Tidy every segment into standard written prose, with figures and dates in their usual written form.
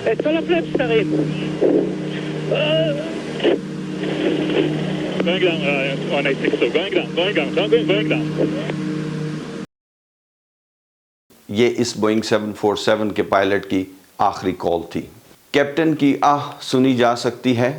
את כל הפלאפס תרים. Going down, 1862, going down. ये इस Boeing 747 के पायलट की आखिरी कॉल थी। कैप्टन की आह सुनी जा सकती है।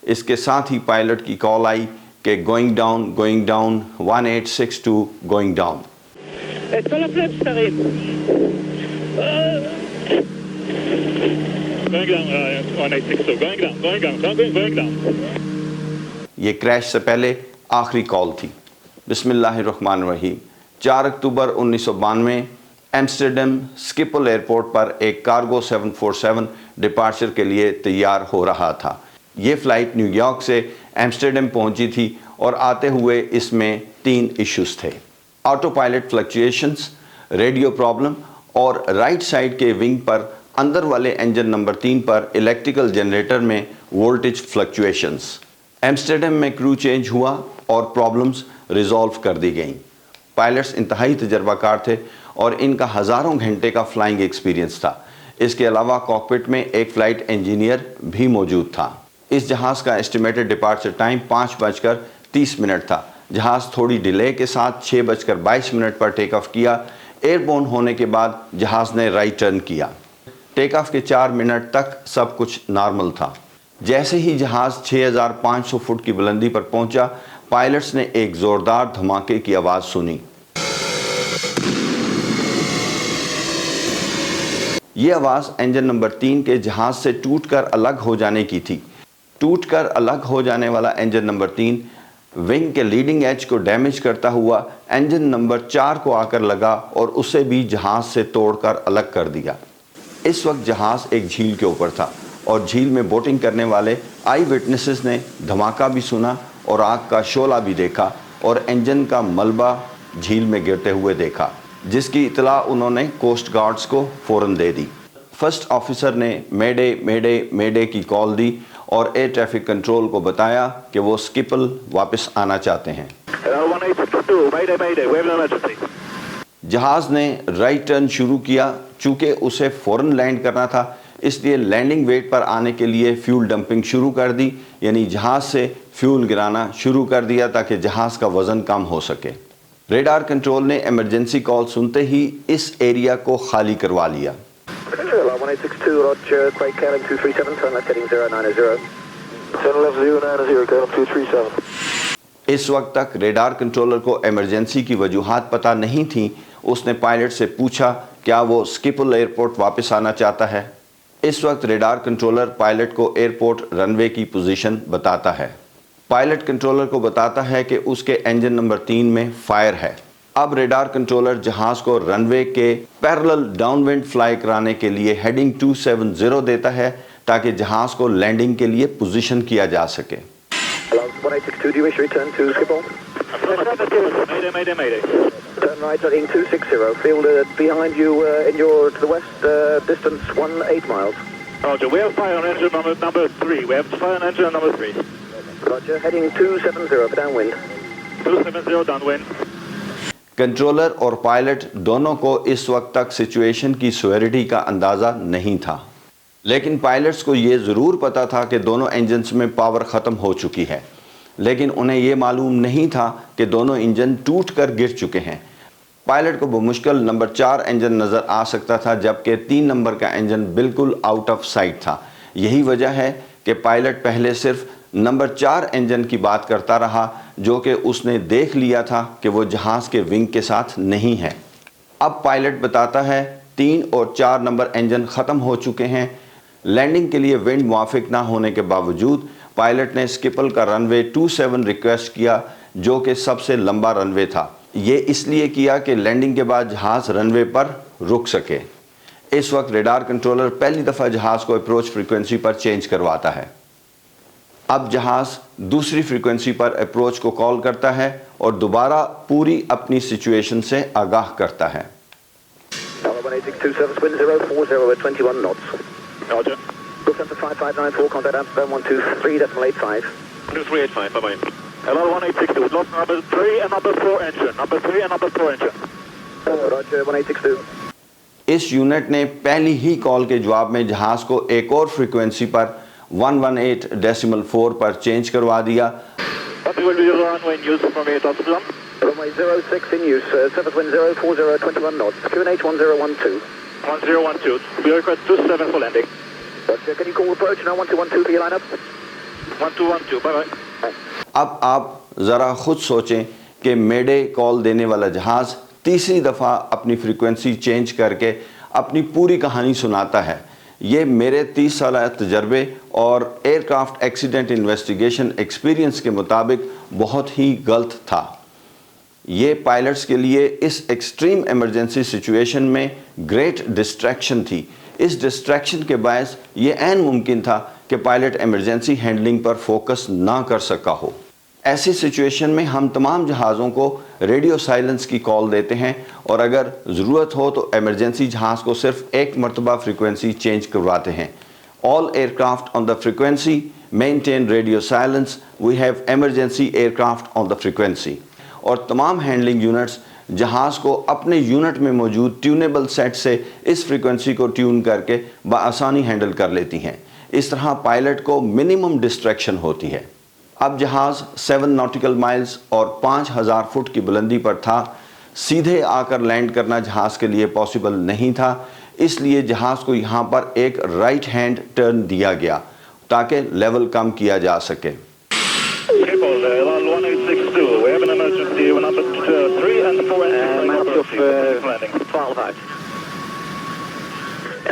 इसके साथ ही पायलट की कॉल आई कि going down 1862 going down. את כל הפלאפס תרים. Going down, 1862, going down. ये क्रैश से पहले आखिरी कॉल थी। बिस्मिल्लाहिर्रहमानिर्रहीम। 4 अक्टूबर 1992 एम्स्टर्डम स्किपल एयरपोर्ट पर एक कार्गो 747 डिपार्चर के लिए तैयार हो रहा था। ये फ़्लाइट न्यूयॉर्क से एम्स्टर्डम पहुंची थी और आते हुए इसमें 3 इश्यूज़ थे: auto pilot fluctuations, radio problem और राइट साइड के विंग पर अंदर वाले इंजन नंबर 3 पर इलेक्ट्रिकल जनरेटर में वोल्टेज फ्लक्चुएशंस। एम्स्टर्डम में क्रू चेंज हुआ और प्रॉब्लम्स रिजॉल्व कर दी गईं। पायलट्स इंतहाई तजर्बाकार थे और इनका हज़ारों घंटे का फ्लाइंग एक्सपीरियंस था। इसके अलावा कॉकपिट में एक फ़्लाइट इंजीनियर भी मौजूद था। इस जहाज़ का एस्टिमेटेड डिपार्चर टाइम 5:30 था। जहाज़ थोड़ी डिले के साथ 6:22 पर टेक ऑफ किया। एयरबोर्न होने के बाद जहाज़ ने राइट टर्न किया। टेक ऑफ के 4 मिनट तक सब कुछ नॉर्मल था। जैसे ही जहाज़ 6500 फुट की बुलंदी पर पहुंचा, पायलट्स ने एक ज़ोरदार धमाके की आवाज़ सुनी। ये आवाज़ इंजन नंबर 3 के जहाज़ से टूटकर अलग हो जाने की थी। टूटकर अलग हो जाने वाला इंजन नंबर 3 विंग के लीडिंग एज को डैमेज करता हुआ इंजन नंबर 4 को आकर लगा और उसे भी जहाज़ से तोड़कर अलग कर दिया। इस वक्त जहाज़ एक झील के ऊपर था और झील में बोटिंग करने वाले आई विटनेसेस ने धमाका भी सुना और आग का शोला भी देखा और इंजन का मलबा झील में गिरते हुए देखा, जिसकी इतला उन्होंने कोस्ट गार्ड्स को फ़ौरन दे दी। फर्स्ट ऑफिसर ने मेडे मेडे मेडे की कॉल दी और एयर ट्रैफिक कंट्रोल को बताया कि वो स्किपल वापस आना चाहते हैं। जहाज़ ने राइट टर्न शुरू किया। चूँकि उसे फ़ौरन लैंड करना था, इसलिए लैंडिंग वेट पर आने के लिए फ्यूल डंपिंग शुरू कर दी, यानी जहाज़ से फ्यूल गिराना शुरू कर दिया ताकि जहाज़ का वज़न कम हो सके। रेडार कंट्रोल ने इमरजेंसी कॉल सुनते ही इस एरिया को खाली करवा लिया। इस वक्त तक रेडार कंट्रोलर को इमरजेंसी की वजूहात पता नहीं थी। उसने पायलट से पूछा क्या वो स्किपल एयरपोर्ट वापस आना चाहता है। इस वक्त रेडार कंट्रोलर पायलट को एयरपोर्ट रनवे की पोजीशन बताता है। पायलट कंट्रोलर को बताता है कि उसके इंजन नंबर 3 में फायर है। अब रेडार कंट्रोलर जहाज़ को रनवे के पैरेलल डाउनविंड फ्लाई कराने के लिए हेडिंग 270 देता है ताकि जहाज़ को लैंडिंग के लिए पोजीशन किया जा सके। Turn right heading 260. Field behind you in your to the west distance 18 miles. Roger, we have fire on engine number 3. We have fire on engine number 3. Roger, heading 270 for downwind. 270 downwind. Controller और pilot दोनों को इस वक्त तक situation की severity का अंदाज़ा नहीं था, लेकिन पायलट्स को ये ज़रूर पता था कि दोनों इंजन्स में पावर ख़त्म हो चुकी है। लेकिन उन्हें ये मालूम नहीं था कि दोनों इंजन टूट कर गिर चुके हैं। पायलट को बमुश्किल नंबर 4 इंजन नज़र आ सकता था, जबकि 3 नंबर का इंजन बिल्कुल आउट ऑफ साइट था। यही वजह है कि पायलट पहले सिर्फ नंबर 4 इंजन की बात करता रहा, जो कि उसने देख लिया था कि वो जहाज़ के विंग के साथ नहीं है। अब पायलट बताता है 3 और 4 नंबर इंजन ख़त्म हो चुके हैं। लैंडिंग के लिए विंड मुआफिक ना होने के बावजूद पायलट ने स्किपल का रनवे 27 रिक्वेस्ट किया, जो कि सबसे लंबा रनवे था। ये इसलिए किया कि लैंडिंग के बाद जहाज़ रनवे पर रुक सके। इस वक्त रेडार कंट्रोलर पहली दफ़ा जहाज़ को अप्रोच फ्रीक्वेंसी पर चेंज करवाता है। अब जहाज़ दूसरी फ्रीक्वेंसी पर अप्रोच को कॉल करता है और दोबारा पूरी अपनी सिचुएशन से आगाह करता है। Lufthansa 5594, contact Amsterdam 123.85. 2385, bye-bye. Hello, 1862, lost number 3 and number 4 engine. Number 3 and number 4 engine. Roger, 1862. इस यूनिट ने पहली ही कॉल के जवाब में जहाज़ को एक और फ्रीक्वेंसी पर 118.4 पर चेंज करवा दिया। Runway 06 in use, surface wind 040, 21 knots, QNH 1012. 1012, we request 27 for landing. Roger, can you call approach now 1212 for your lineup? 1212, bye-bye. अब आप ज़रा खुद सोचें कि मेडे कॉल देने वाला जहाज़ तीसरी दफ़ा अपनी फ्रीक्वेंसी चेंज करके अपनी पूरी कहानी सुनाता है। ये मेरे 30 साल तजर्बे और एयरक्राफ्ट एक्सीडेंट इन्वेस्टिगेशन एक्सपीरियंस के मुताबिक बहुत ही गलत था। ये पायलट्स के लिए इस एक्सट्रीम इमरजेंसी सिचुएशन में ग्रेट डिस्ट्रैक्शन थी। इस डिस्ट्रैक्शन के बायस ये ऐन मुमकिन था कि पायलट इमरजेंसी हैंडलिंग पर फोकस ना कर सका हो। ऐसी सिचुएशन में हम तमाम जहाज़ों को रेडियो साइलेंस की कॉल देते हैं और अगर ज़रूरत हो तो इमरजेंसी जहाज़ को सिर्फ एक मरतबा फ्रीक्वेंसी चेंज करवाते हैं। All aircraft on the frequency maintain radio silence, we have emergency aircraft on the frequency. और तमाम हैंडलिंग यूनिट्स जहाज़ को अपने यूनिट में मौजूद ट्यूनेबल सेट से इस फ्रीक्वेंसी को ट्यून करके बआसानी हैंडल कर लेती हैं। इस तरह पायलट को मिनिमम डिस्ट्रैक्शन होती है। अब जहाज़ 7 नॉटिकल माइल्स और 5000 फुट की बुलंदी पर था। सीधे आकर लैंड करना जहाज़ के लिए पॉसिबल नहीं था, इसलिए जहाज़ को यहाँ पर एक राइट हैंड टर्न दिया गया ताकि लेवल कम किया जा सके। We have an emergency, number 3 and 4 engines Mount of file 5.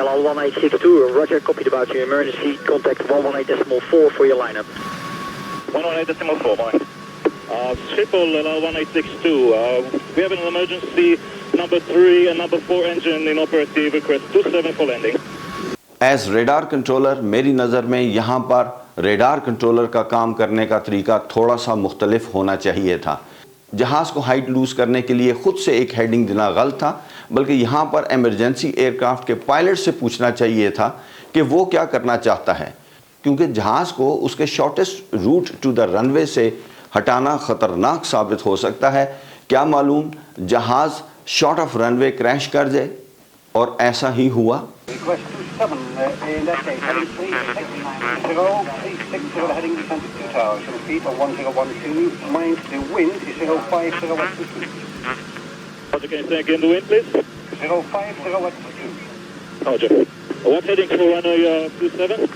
LL1862, roger, copied about your emergency, contact 118.4 for your lineup. 118.4, bye. Schiphol, LL1862, we have an emergency, number 3 and number 4 engine in operative, request 27 for landing. As radar controller मेरी नज़र में यहाँ पर radar controller का काम करने का तरीका थोड़ा सा मुख्तलिफ होना चाहिए था। जहाज़ को हाइट लूज़ करने के लिए ख़ुद से एक हेडिंग देना गलत था, बल्कि यहाँ पर इमरजेंसी एयरक्राफ्ट के पायलट से पूछना चाहिए था कि वो क्या करना चाहता है, क्योंकि जहाज़ को उसके shortest route to the runway से हटाना ख़तरनाक साबित हो सकता है। क्या मालूम जहाज़ शॉर्ट ऑफ रनवे क्रैश कर जाए, और ऐसा ही हुआ। Request 27 in that case, heading 360, heading descent to tower, should repeat on 1012, mind the wind is 050 west to 2. Roger, can you say again the wind, please? 050 west to 2. Roger. What heading for runway 27?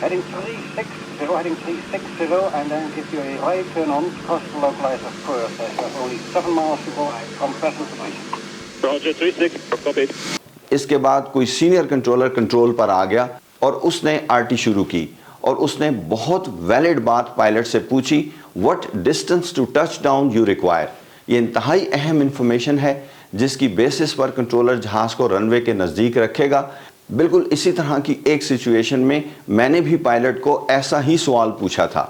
Heading 360, heading 360, and then give you a right turn on to cross the localizer first. There's only 7 miles to go from present position. Roger, 36, copied. इसके बाद कोई senior controller control पर आ गया और उसने RT शुरू की और उसने बहुत वैलिड बात पायलट से पूछी, what distance to touch down you require. ये इंतहाई अहम इंफॉर्मेशन है जिसकी बेसिस पर कंट्रोलर जहाज़ को रनवे के नज़दीक रखेगा। बिल्कुल इसी तरह की एक सिचुएशन में मैंने भी पायलट को ऐसा ही सवाल पूछा था।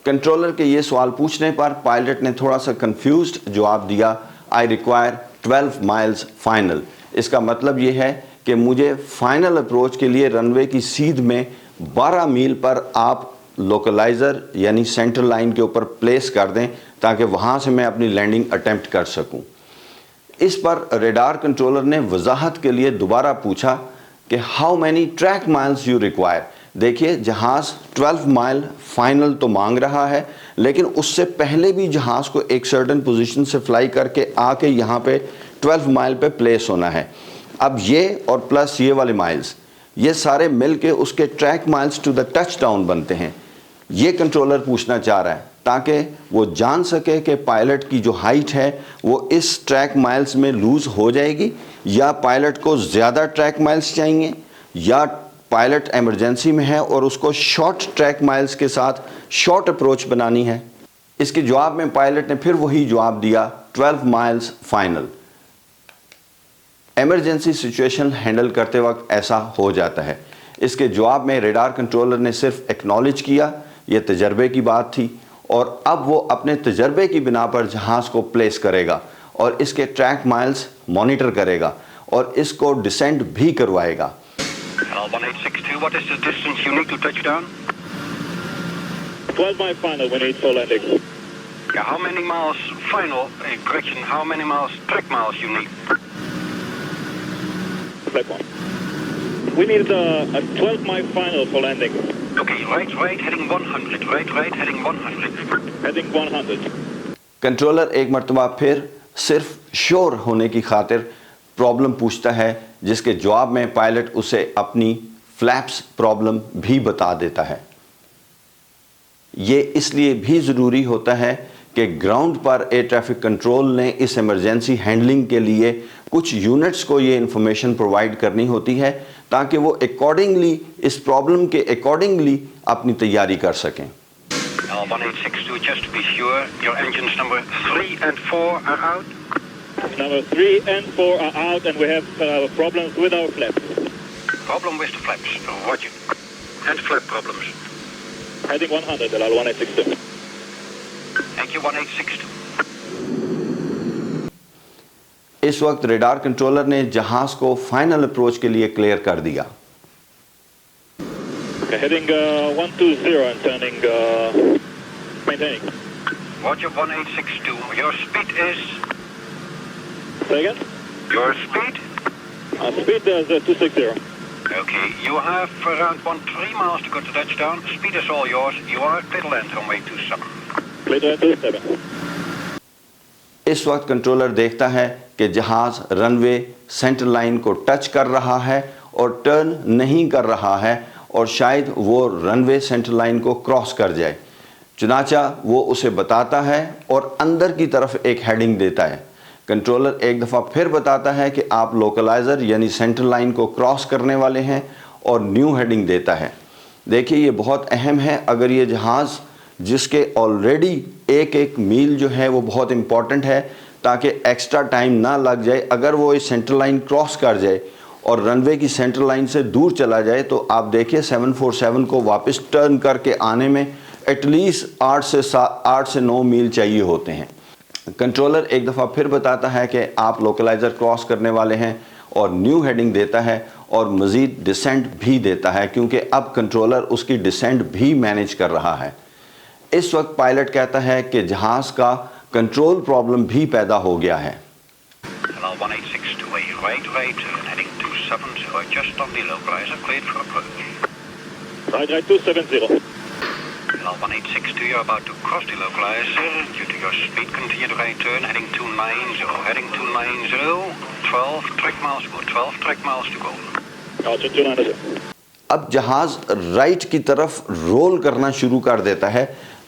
कंट्रोलर के ये सवाल पूछने पर पायलट ने थोड़ा सा कंफ्यूज्ड जवाब दिया, आई रिक्वायर 12 माइल्स फाइनल। इसका मतलब ये है कि मुझे फाइनल अप्रोच के लिए रनवे की सीध में 12 मील पर आप लोकलाइज़र यानी सेंट्रल लाइन के ऊपर प्लेस कर दें ताकि वहाँ से मैं अपनी लैंडिंग अटेम्प्ट कर सकूं। इस पर रेडार कंट्रोलर ने वजाहत के लिए दोबारा पूछा कि how many track miles you require. देखिए जहाज़ 12 माइल फाइनल तो मांग रहा है, लेकिन उससे पहले भी जहाज़ को एक सर्टन पोजीशन से फ्लाई करके आके यहाँ पे 12 माइल पे प्लेस होना है। अब ये और प्लस ये वाले माइल्स, ये सारे मिल के उसके track miles to the touch down बनते हैं। ये कंट्रोलर पूछना चाह रहा है ताकि वो जान सके कि पायलट की जो हाइट है वो इस ट्रैक माइल्स में लूज़ हो जाएगी या पायलट को ज़्यादा ट्रैक माइल्स चाहिए, या पायलट इमरजेंसी में है और उसको शॉर्ट ट्रैक माइल्स के साथ शॉर्ट अप्रोच बनानी है। इसके जवाब में पायलट ने फिर वही जवाब दिया, 12 miles final. Emergency situation handle करते वक्त ऐसा हो जाता है। इसके जवाब में रेडार कंट्रोलर ने सिर्फ एक्नॉलेज किया, यह तजर्बे की बात थी, और अब वो अपने तजर्बे की बिना पर जहाज़ को प्लेस करेगा और इसके ट्रैक माइल्स मॉनिटर करेगा और इसको डिसेंट भी करवाएगा। 1862, what is the distance you need to touch down? 12 mile final, we need for landing. Yeah, how many miles final, correction, how many miles track miles you need? flap 1. We need a 12-mile final for landing. Okay, right, heading 100. Right, heading 100. Heading 100. Controller एक मरतबा फिर सिर्फ sure होने की खातिर problem पूछता है, जिसके जवाब में पायलट उसे अपनी फ्लैप्स प्रॉब्लम भी बता देता है। ये इसलिए भी ज़रूरी होता है कि ग्राउंड पर एयर ट्रैफिक कंट्रोल ने इस इमरजेंसी हैंडलिंग के लिए कुछ यूनिट्स को ये इंफॉर्मेशन प्रोवाइड करनी होती है, ताकि वो अकॉर्डिंगली इस प्रॉब्लम के अकॉर्डिंगली अपनी तैयारी कर सकें। 1862, just to be sure, your engines number 3 and 4 are out. Number 3 and 4 are out, and we have problems with our flaps. Problem with the flaps, roger. And flap problems. Heading 100, LR 1862. Thank you, 1862. इस वक्त radar controller ने जहाज को final approach के लिए clear कर दिया। Heading 120 and turning, maintaining. Roger, 1862. Your speed is? Say again? Your speed? Speed is 260. Okay, you have around 3 miles to go to touchdown. Speed is all yours. You are at clear land runway 27. Clear 27. इस वक्त controller देखता है कि जहाज runway centre line को touch कर रहा है और टर्न नहीं कर रहा है, और शायद वो रनवे सेंटर लाइन को क्रॉस कर जाए। चुनाचा वो उसे बताता है और अंदर की तरफ एक हेडिंग देता है। कंट्रोलर एक दफ़ा फिर बताता है कि आप लोकलाइज़र यानी सेंटर लाइन को क्रॉस करने वाले हैं, और न्यू हेडिंग देता है। देखिए, ये बहुत अहम है। अगर ये जहाज़ जिसके ऑलरेडी एक मील जो है वो बहुत इम्पॉर्टेंट है, ताकि एक्स्ट्रा टाइम ना लग जाए, अगर वो इस सेंटर लाइन क्रॉस कर जाए और रनवे की सेंटर लाइन से दूर चला जाए, तो आप देखिए 747 को वापस टर्न करके आने में एटलीस्ट 8 से 9 मील चाहिए होते हैं। कंट्रोलर एक दफ़ा फिर बताता है कि आप लोकलाइज़र क्रॉस करने वाले हैं, और न्यू हेडिंग देता है और मज़ीद डिसेंट भी देता है, क्योंकि अब कंट्रोलर उसकी डिसेंट भी मैनेज कर रहा है। इस वक्त पायलट कहता है कि जहाज़ का कंट्रोल प्रॉब्लम भी पैदा हो गया है। Hello, 1862, right, heading 270, just on the localizer, cleared for approach. Right, 270. Hello, 1862, you're about to cross the localizer. Due to your speed, continue the right turn, heading 290, heading 290, 12 track miles to go, 12 track miles to go. Roger, 290. अब जहाज़ right की तरफ role करना शुरू कर देता है,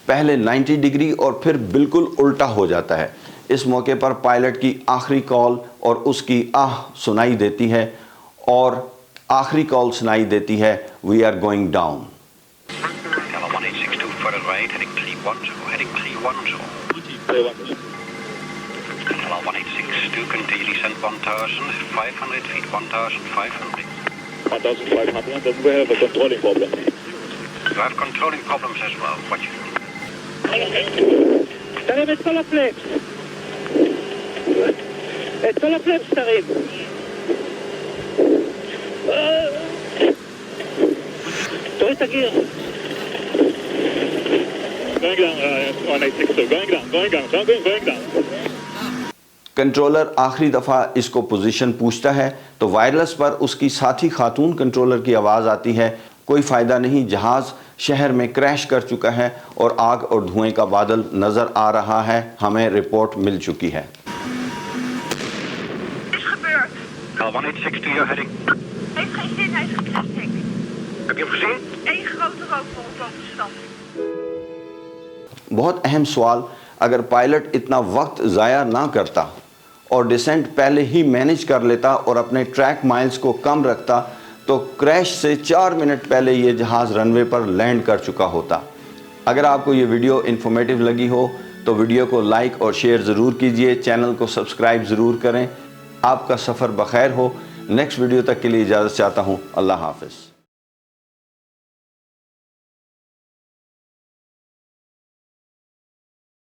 पहले 90 डिग्री और फिर बिल्कुल उल्टा हो जाता है। इस मौके पर पायलट की आखिरी कॉल और उसकी आह सुनाई देती है, और आखिरी कॉल सुनाई देती है, we are going down. Hello, 1862, further right, heading 310, heading 310. 310. Hello, 1862, continue descent 1,500 feet, 1,500. 1,500, then we have a controlling problem. You have controlling problems as well, watch it. תרים את כל הפלפס. את כל הפלפס תרים. תוריד את הגיר. Going down, 1862, going down. Controller आखिरी दफ़ा इसको position पूछता है, तो wireless पर उसकी साथी खातून controller की आवाज़ आती है, कोई फ़ायदा नहीं, जहाज़ शहर में क्रैश कर चुका है और आग और धुएं का बादल नज़र आ रहा है, हमें रिपोर्ट मिल चुकी है। Is gebeurd. 1862, you're heading. Heeft geen zin, hij is geplastic. Heb je hem gezien? Eén grote rookbol over de stad. बहुत अहम सवाल, अगर पायलट इतना वक्त ज़ाया ना करता और डिसेंट पहले ही मैनेज कर लेता और अपने ट्रैक माइल्स को कम रखता, तो क्रैश से 4 मिनट पहले ये जहाज़ रनवे पर लैंड कर चुका होता। अगर आपको ये वीडियो इन्फॉर्मेटिव लगी हो तो वीडियो को लाइक और शेयर ज़रूर कीजिए, चैनल को सब्सक्राइब ज़रूर करें। आपका सफ़र बखैर हो। नेक्स्ट वीडियो तक के लिए इजाज़त चाहता हूँ। अल्लाह हाफ़िज़।